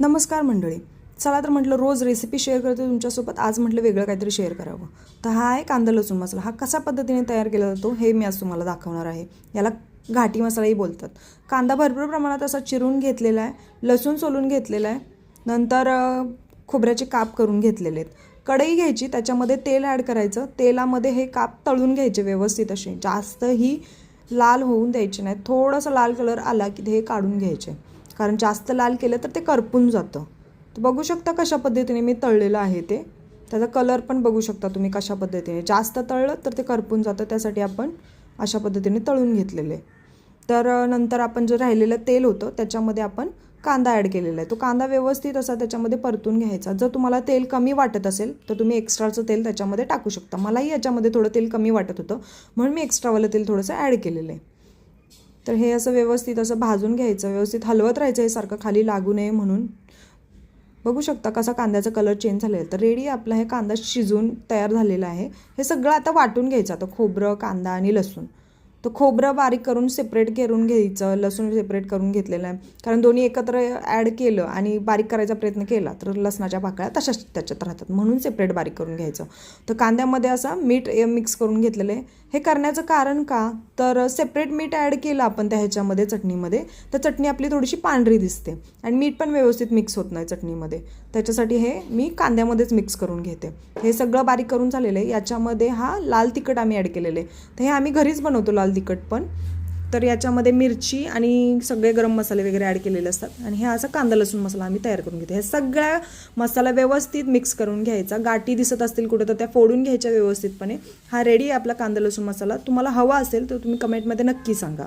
नमस्कार मंडळी. चला तर म्हटलं रोज रेसिपी शेअर करते तुमच्यासोबत. आज म्हटलं वेगळं काहीतरी शेअर करावं. तर हा आहे कांदा लसूण मसाला. हा कशा पद्धतीने तयार केला जातो हे मी आज तुम्हाला दाखवणार आहे. याला घाटी मसालाही बोलतात. कांदा भरपूर प्रमाणात असा चिरून घेतलेला आहे, लसूण सोलून घेतलेला आहे, नंतर खोबऱ्याचे काप करून घेतलेले आहेत. कढई घ्यायची, त्याच्यामध्ये तेल ॲड करायचं. तेलामध्ये हे काप तळून घ्यायचे व्यवस्थित असे, जास्तही लाल होऊन द्यायचे नाहीत. थोडासा लाल कलर आला की हे काढून घ्यायचे, कारण जास्त लाल केलं तर ते करपून जातं. तर बघू शकता कशा पद्धतीने मी तळलेलं आहे ते. त्याचा कलर पण बघू शकता तुम्ही कशा पद्धतीने. जास्त तळलं तर ते करपून जातं, त्यासाठी आपण अशा पद्धतीने तळून घेतलेले. तर नंतर आपण जे राहिलेलं तेल होतं त्याच्यामध्ये आपण कांदा ॲड केलेला आहे. तो कांदा व्यवस्थित असा त्याच्यामध्ये परतून घ्यायचा. जर तुम्हाला तेल कमी वाटत असेल तर तुम्ही एक्स्ट्राचं तेल त्याच्यामध्ये टाकू शकता. मलाही याच्यामध्ये थोडं तेल कमी वाटत होतं म्हणून मी एक्स्ट्रावालं तेल थोडंसं ॲड केलेलं आहे. तर हे असं व्यवस्थित असं भाजून घ्यायचं, व्यवस्थित हलवत राहायचं हे सारखं खाली लागू नये म्हणून. बघू शकता कसा कांद्याचा कलर चेंज झालेला आहे. तर रेडी आपला हे कांदा शिजून तयार झालेला आहे. हे सगळं आता वाटून घ्यायचं. आता खोबरं, कांदा आणि लसूण. तर खोबरं बारीक करून सेपरेट करून घ्यायचं, लसूण सेपरेट करून घेतलेलं आहे. कारण दोन्ही एकत्र ॲड केलं आणि बारीक करायचा प्रयत्न केला तर लसणाच्या पाकळ्या तशाच त्याच्यात राहतात, म्हणून सेपरेट बारीक करून घ्यायचं. तर कांद्यामध्ये असा मीठ मिक्स करून घेतलेलं आहे. हे करण्याचं कारण का, तर सेपरेट मीठ ॲड केलं आपण त्या ह्याच्यामध्ये चटणीमध्ये तर चटणी आपली थोडीशी पांढरी दिसते आणि मीठ पण व्यवस्थित मिक्स होत नाही चटणीमध्ये. त्याच्यासाठी हे मी कांद्यामध्येच मिक्स करून घेते. हे सगळं बारीक करून झालेलं आहे. याच्यामध्ये हा लाल तिखट आम्ही ॲड केलेलं आहे. तर हे आम्ही घरीच बनवतो लाल तिखट पण. तर याच्यामध्ये मिरची आणि सगळे गरम मसाले वगैरे ॲड केलेले असतात आणि हे असा कांदा लसूण मसाला आम्ही तयार करून घेतो. हे सगळ्या मसाला व्यवस्थित मिक्स करून घ्यायचा. गाठी दिसत असतील कुठं तर त्या फोडून घ्यायच्या व्यवस्थितपणे. हा रेडी आहे आपला कांदा लसूण मसाला. तुम्हाला हवा असेल तर तुम्ही कमेंटमध्ये नक्की सांगा.